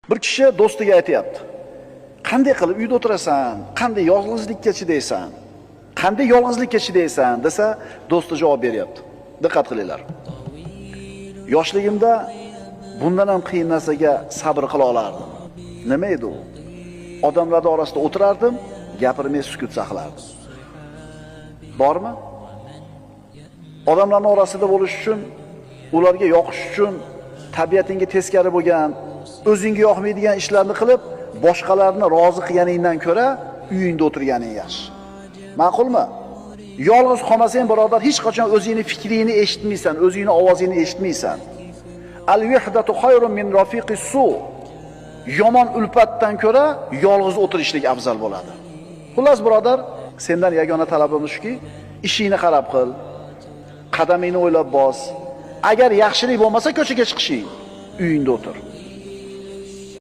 Bir kishi do'stiga aytayapti. Qanday qilib uyda o'tirasan? Qanday yolg'izlikka chidaysan? Qanday yolg'izlikka chidaysan desa, do'sti javob beryapti. Diqqat qilinglar. Yoshligimda bundan ham qiyin narsaga sabr qila olardim. Nima edi u? Odamlar orasida o'tirardim, gapirmay sukut saqlardim. Bormi? Odamlarning orasida bo'lish uchun, ularga yoqish uchun tabiatingga teskari bo'lgan, o'zingga yoqmaydigan ishlarni qilib, boshqalarni rozi qilganingdan ko'ra uyingda o'tirganing yaxshi. Ma'qulmi? Yolg'iz qolmasang, birodar, hech qachon o'zingning fikringni eshitmaysan, o'zingning ovozingni eshitmaysan. Al-wihdatu khayrun min rafiqis su. Yomon ulfatdan ko'ra yolg'iz o'tirishlik afzal bo'ladi. Xullas, birodar, sendan yagona talabim shuki, ishingni qarab qil, qadamingni o'ylab bos. Agar yaxshilik bo'lmasa, ko'chaga chiqishing, uyingda o'tir.